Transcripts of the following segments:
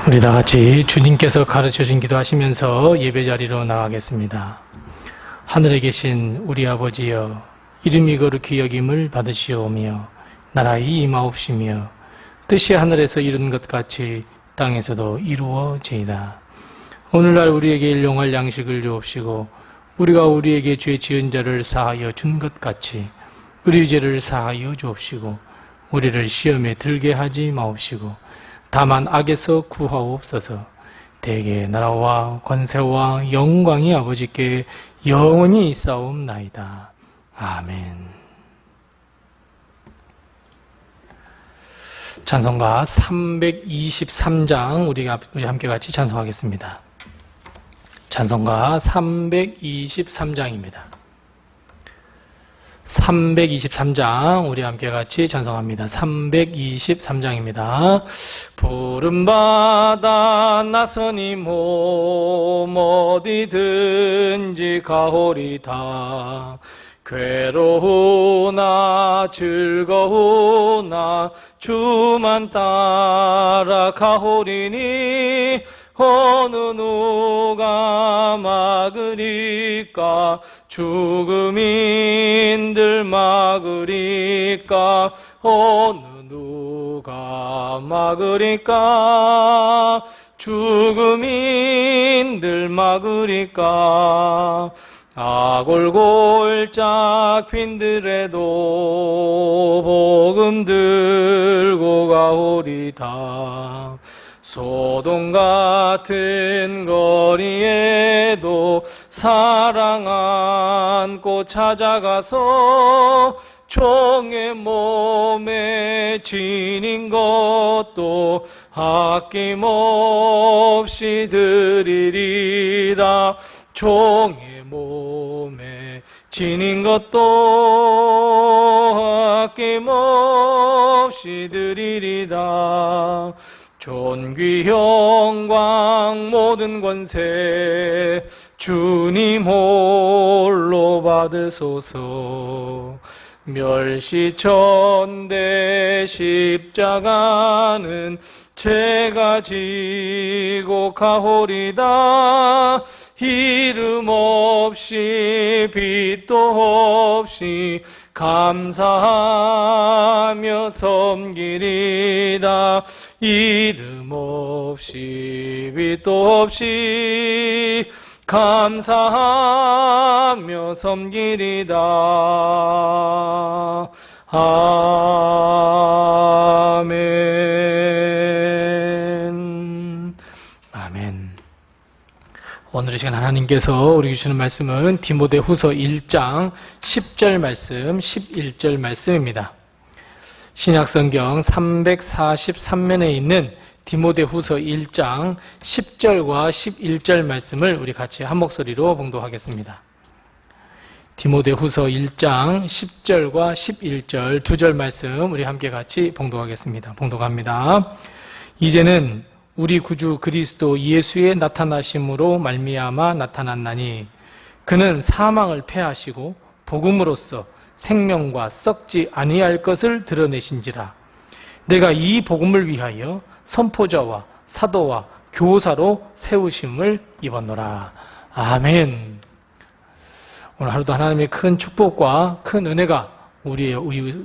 우리 다 같이 주님께서 가르쳐준 기도하시면서 예배자리로 나가겠습니다. 하늘에 계신 우리 아버지여, 이름이 거룩히 여김을 받으시오며 나라의 임하옵시며 뜻이 하늘에서 이룬 것 같이 땅에서도 이루어지이다. 오늘날 우리에게 일용할 양식을 주옵시고 우리가 우리에게 죄 지은 자를 사하여 준 것 같이 우리 죄를 사하여 주옵시고 우리를 시험에 들게 하지 마옵시고 다만 악에서 구하옵소서. 대개 나라와 권세와 영광이 아버지께 영원히 있사옵나이다. 아멘. 찬송가 323장 우리 함께 같이 찬송하겠습니다. 찬송가 323장입니다. 323장 우리 함께 같이 찬송합니다. 323장입니다. 푸른바다 나서니 몸 어디든지 가오리다. 괴로우나 즐거우나 주만 따라 가오리니 어느 누가 막으리까. 죽음인들 막으리까. 어느 누가 막으리까. 죽음인들 막으리까. 아골골짝 핀들에도 복음 들고 가오리다. 소돔 같은 거리에도 사랑 안고 찾아가서 종의 몸에 지닌 것도 아낌없이 드리리다. 종의 몸에 지닌 것도 아낌없이 드리리다. 존귀 영광 모든 권세 주님 홀로 받으소서. 멸시천대 십자가는 제가 지고 가오리다. 이름 없이 빛도 없이 감사하며 섬기리다. 이름 없이 빛도 없이 감사하며 섬기리다. 아멘. 아멘. 오늘 이 시간 하나님께서 우리 주시는 말씀은 디모데후서 1장 10절 말씀, 11절 말씀입니다. 신약성경 343면에 있는 디모데후서 1장 10절과 11절 말씀을 우리 같이 한 목소리로 봉독하겠습니다. 디모데후서 1장 10절과 11절 두 절 말씀 우리 함께 같이 봉독하겠습니다. 봉독합니다. 이제는 우리 구주 그리스도 예수의 나타나심으로 말미암아 나타났나니 그는 사망을 패하시고 복음으로써 생명과 썩지 아니할 것을 드러내신지라. 내가 이 복음을 위하여 선포자와 사도와 교사로 세우심을 입었노라. 아멘. 오늘 하루도 하나님의 큰 축복과 큰 은혜가 우리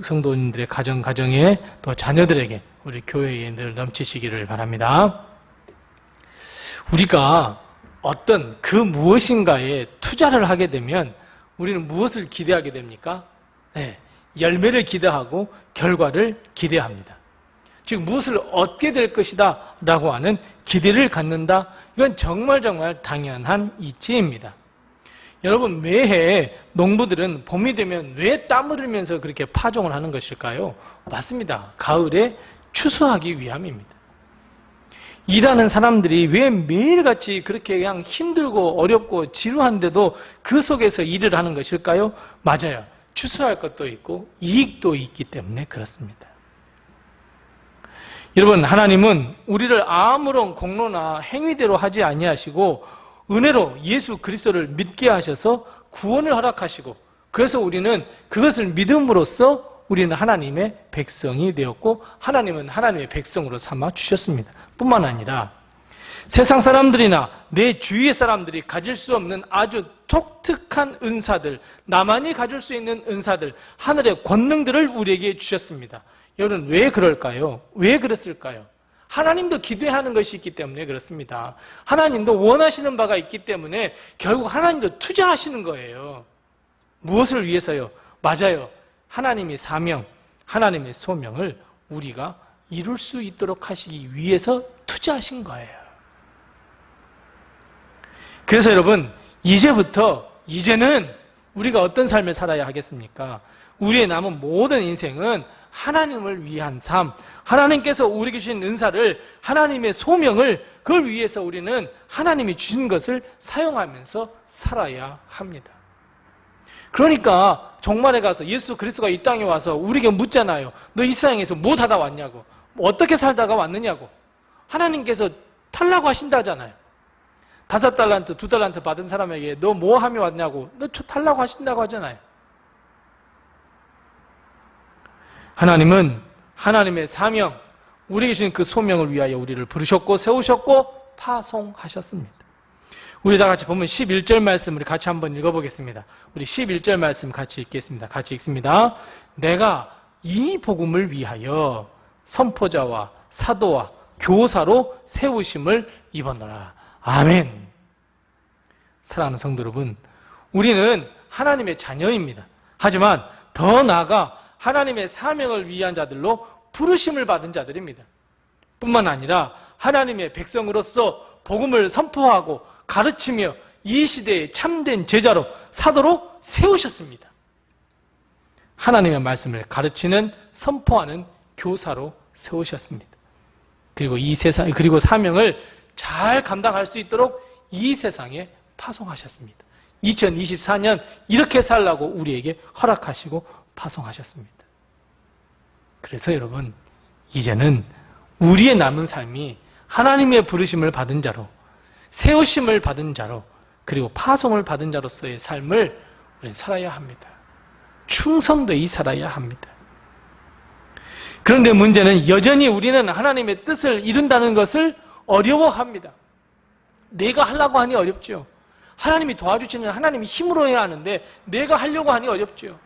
성도님들의 가정에 또 자녀들에게 우리 교회에 늘 넘치시기를 바랍니다. 우리가 어떤 그 무엇인가에 투자를 하게 되면 우리는 무엇을 기대하게 됩니까? 네, 열매를 기대하고 결과를 기대합니다. 즉 무엇을 얻게 될 것이다 라고 하는 기대를 갖는다. 이건 정말 당연한 이치입니다. 여러분, 매해 농부들은 봄이 되면 왜 땀을 흘리면서 그렇게 파종을 하는 것일까요? 맞습니다. 가을에 추수하기 위함입니다. 일하는 사람들이 왜 매일같이 그렇게 그냥 힘들고 어렵고 지루한데도 그 속에서 일을 하는 것일까요? 맞아요. 추수할 것도 있고 이익도 있기 때문에 그렇습니다. 여러분, 하나님은 우리를 아무런 공로나 행위대로 하지 아니하시고 은혜로 예수 그리스도를 믿게 하셔서 구원을 허락하시고, 그래서 우리는 그것을 믿음으로써 우리는 하나님의 백성이 되었고 하나님은 하나님의 백성으로 삼아 주셨습니다. 뿐만 아니라 세상 사람들이나 내 주위의 사람들이 가질 수 없는 아주 독특한 은사들, 나만이 가질 수 있는 은사들, 하늘의 권능들을 우리에게 주셨습니다. 여러분, 왜 그럴까요? 왜 그랬을까요? 하나님도 기대하는 것이 있기 때문에 그렇습니다. 하나님도 원하시는 바가 있기 때문에 결국 하나님도 투자하시는 거예요. 무엇을 위해서요? 맞아요. 하나님의 사명, 하나님의 소명을 우리가 이룰 수 있도록 하시기 위해서 투자하신 거예요. 그래서 여러분, 이제는 우리가 어떤 삶을 살아야 하겠습니까? 우리의 남은 모든 인생은 하나님을 위한 삶, 하나님께서 우리에게 주신 은사를, 하나님의 소명을, 그걸 위해서 우리는 하나님이 주신 것을 사용하면서 살아야 합니다. 그러니까 종말에 가서 예수 그리스도가 이 땅에 와서 우리에게 묻잖아요. 너 이 세상에서 뭐 하다 왔냐고, 어떻게 살다가 왔느냐고. 하나님께서 달라고 하신다잖아요. 5달란트, 2달란트 받은 사람에게 너 뭐 하며 왔냐고, 너 달라고 하신다고 하잖아요. 하나님은 하나님의 사명, 우리에게 주신 그 소명을 위하여 우리를 부르셨고 세우셨고 파송하셨습니다. 우리 다 같이 보면 11절 말씀 우리 같이 한번 읽어보겠습니다. 우리 11절 말씀 같이 읽겠습니다. 같이 읽습니다. 내가 이 복음을 위하여 선포자와 사도와 교사로 세우심을 입었노라. 아멘. 사랑하는 성도 여러분, 우리는 하나님의 자녀입니다. 하지만 더 나아가 하나님의 사명을 위한 자들로 부르심을 받은 자들입니다. 뿐만 아니라 하나님의 백성으로서 복음을 선포하고 가르치며 이 시대의 참된 제자로, 사도로 세우셨습니다. 하나님의 말씀을 가르치는, 선포하는 교사로 세우셨습니다. 그리고 사명을 잘 감당할 수 있도록 이 세상에 파송하셨습니다. 2024년 이렇게 살라고 우리에게 허락하시고 파송하셨습니다. 그래서 여러분, 이제는 우리의 남은 삶이 하나님의 부르심을 받은 자로, 세우심을 받은 자로, 그리고 파송을 받은 자로서의 삶을 우리는 살아야 합니다. 충성되이 살아야 합니다. 그런데 문제는 여전히 우리는 하나님의 뜻을 이룬다는 것을 어려워합니다. 내가 하려고 하니 어렵죠. 하나님이 도와주시는, 하나님이 힘으로 해야 하는데 내가 하려고 하니 어렵죠.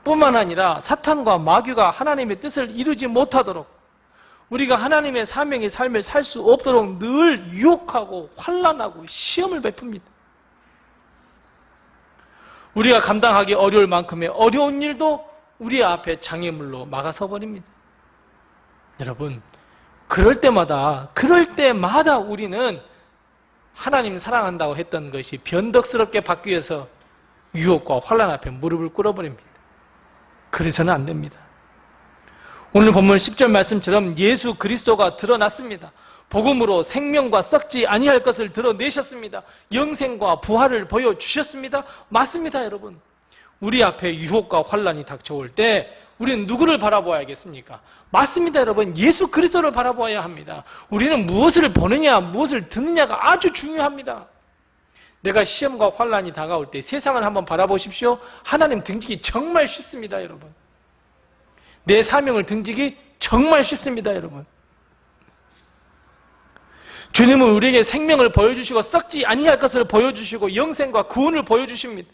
뿐만 아니라 사탄과 마귀가 하나님의 뜻을 이루지 못하도록, 우리가 하나님의 사명의 삶을 살 수 없도록 늘 유혹하고 환난하고 시험을 베풉니다. 우리가 감당하기 어려울 만큼의 어려운 일도 우리 앞에 장애물로 막아서 버립니다. 여러분, 그럴 때마다 우리는 하나님 사랑한다고 했던 것이 변덕스럽게 바뀌어서 유혹과 환난 앞에 무릎을 꿇어버립니다. 그래서는 안 됩니다. 오늘 본문 10절 말씀처럼 예수 그리스도가 드러났습니다. 복음으로 생명과 썩지 아니할 것을 드러내셨습니다. 영생과 부활을 보여주셨습니다. 맞습니다, 여러분. 우리 앞에 유혹과 환난이 닥쳐올 때 우리는 누구를 바라보아야겠습니까? 맞습니다, 여러분. 예수 그리스도를 바라보아야 합니다. 우리는 무엇을 보느냐, 무엇을 듣느냐가 아주 중요합니다. 내가 시험과 환난이 다가올 때 세상을 한번 바라보십시오. 하나님 등지기 정말 쉽습니다, 여러분. 내 사명을 등지기 정말 쉽습니다, 여러분. 주님은 우리에게 생명을 보여주시고 썩지 아니할 것을 보여주시고 영생과 구원을 보여주십니다.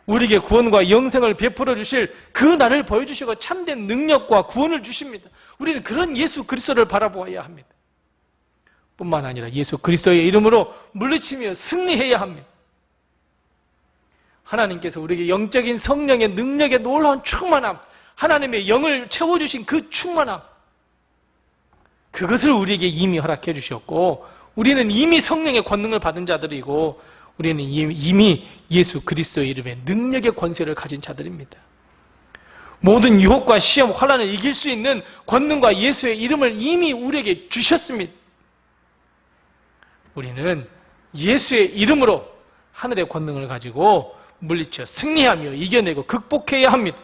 우리에게 구원과 영생을 베풀어 주실 그 날을 보여주시고 참된 능력과 구원을 주십니다. 우리는 그런 예수 그리스도를 바라보아야 합니다. 뿐만 아니라 예수 그리스도의 이름으로 물리치며 승리해야 합니다. 하나님께서 우리에게 영적인 성령의 능력의 놀라운 충만함, 하나님의 영을 채워주신 그 충만함, 그것을 우리에게 이미 허락해 주셨고, 우리는 이미 성령의 권능을 받은 자들이고, 우리는 이미 예수 그리스도의 이름에 능력의 권세를 가진 자들입니다. 모든 유혹과 시험, 환난을 이길 수 있는 권능과 예수의 이름을 이미 우리에게 주셨습니다. 우리는 예수의 이름으로 하늘의 권능을 가지고 물리쳐 승리하며 이겨내고 극복해야 합니다.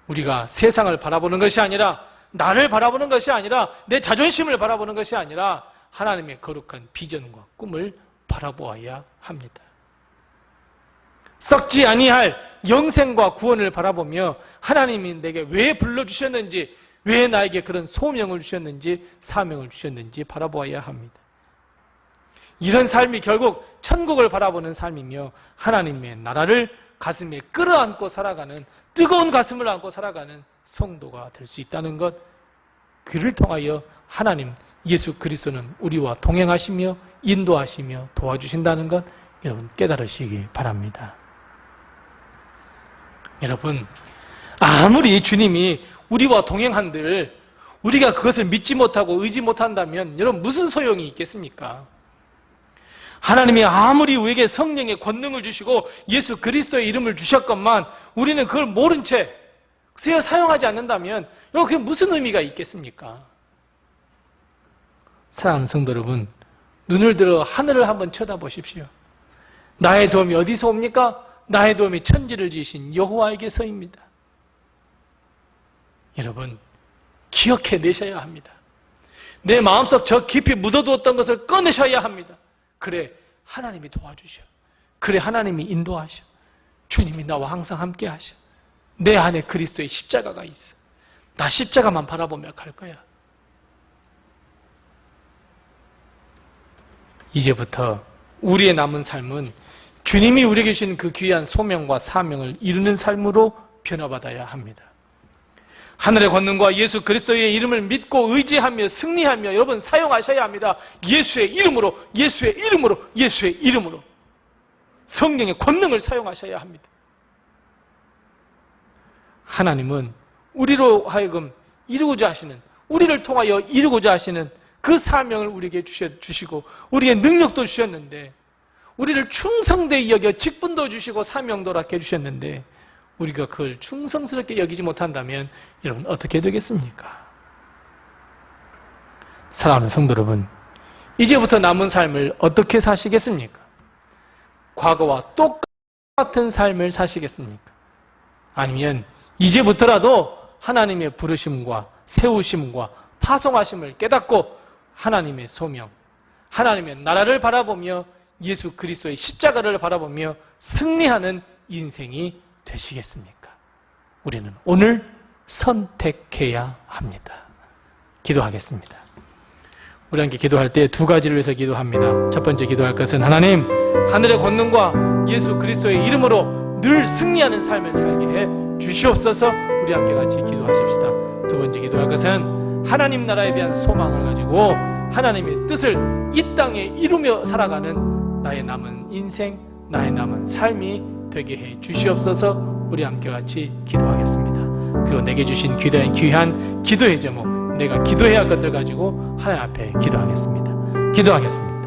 우리가 세상을 바라보는 것이 아니라, 나를 바라보는 것이 아니라, 내 자존심을 바라보는 것이 아니라 하나님의 거룩한 비전과 꿈을 바라보아야 합니다. 썩지 아니할 영생과 구원을 바라보며 하나님이 내게 왜 불러주셨는지, 왜 나에게 그런 소명을 주셨는지 사명을 주셨는지 바라보아야 합니다. 이런 삶이 결국 천국을 바라보는 삶이며 하나님의 나라를 가슴에 끌어안고 살아가는, 뜨거운 가슴을 안고 살아가는 성도가 될 수 있다는 것, 그를 통하여 하나님 예수 그리스도는 우리와 동행하시며 인도하시며 도와주신다는 것, 여러분 깨달으시기 바랍니다. 여러분, 아무리 주님이 우리와 동행한들 우리가 그것을 믿지 못하고 의지 못한다면 여러분 무슨 소용이 있겠습니까? 하나님이 아무리 우리에게 성령의 권능을 주시고 예수 그리스도의 이름을 주셨건만 우리는 그걸 모른 채 사용하지 않는다면 그게 무슨 의미가 있겠습니까? 사랑하는 성도 여러분, 눈을 들어 하늘을 한번 쳐다보십시오. 나의 도움이 어디서 옵니까? 나의 도움이 천지를 지으신 여호와에게서입니다. 여러분, 기억해 내셔야 합니다. 내 마음속 저 깊이 묻어두었던 것을 꺼내셔야 합니다. 그래 하나님이 도와주셔. 그래 하나님이 인도하셔. 주님이 나와 항상 함께 하셔. 내 안에 그리스도의 십자가가 있어. 나 십자가만 바라보며 갈 거야. 이제부터 우리의 남은 삶은 주님이 우리에게 주신 그 귀한 소명과 사명을 이루는 삶으로 변화받아야 합니다. 하늘의 권능과 예수 그리스도의 이름을 믿고 의지하며 승리하며 여러분 사용하셔야 합니다. 예수의 이름으로, 예수의 이름으로, 예수의 이름으로 성령의 권능을 사용하셔야 합니다. 하나님은 우리로 하여금 이루고자 하시는, 우리를 통하여 이루고자 하시는 그 사명을 우리에게 주시고 우리의 능력도 주셨는데, 우리를 충성되이 여겨 직분도 주시고 사명도 갖게 해주셨는데 우리가 그걸 충성스럽게 여기지 못한다면 여러분 어떻게 되겠습니까? 사랑하는 성도 여러분, 이제부터 남은 삶을 어떻게 사시겠습니까? 과거와 똑같은 삶을 사시겠습니까? 아니면 이제부터라도 하나님의 부르심과 세우심과 파송하심을 깨닫고 하나님의 소명, 하나님의 나라를 바라보며 예수 그리스도의 십자가를 바라보며 승리하는 인생이 되시겠습니까? 우리는 오늘 선택해야 합니다. 기도하겠습니다. 우리 함께 기도할 때 두 가지를 위해서 기도합니다. 첫 번째 기도할 것은 하나님, 하늘의 권능과 예수 그리스도의 이름으로 늘 승리하는 삶을 살게 해 주시옵소서. 우리 함께 같이 기도하십시다. 두 번째 기도할 것은 하나님 나라에 대한 소망을 가지고 하나님의 뜻을 이 땅에 이루며 살아가는 나의 남은 인생, 나의 남은 삶이 되게 해 주시옵소서. 우리 함께 같이 기도하겠습니다. 그리고 내게 주신 귀한 기도의 제목, 내가 기도해야 할 것들 가지고 하나님 앞에 기도하겠습니다. 기도하겠습니다.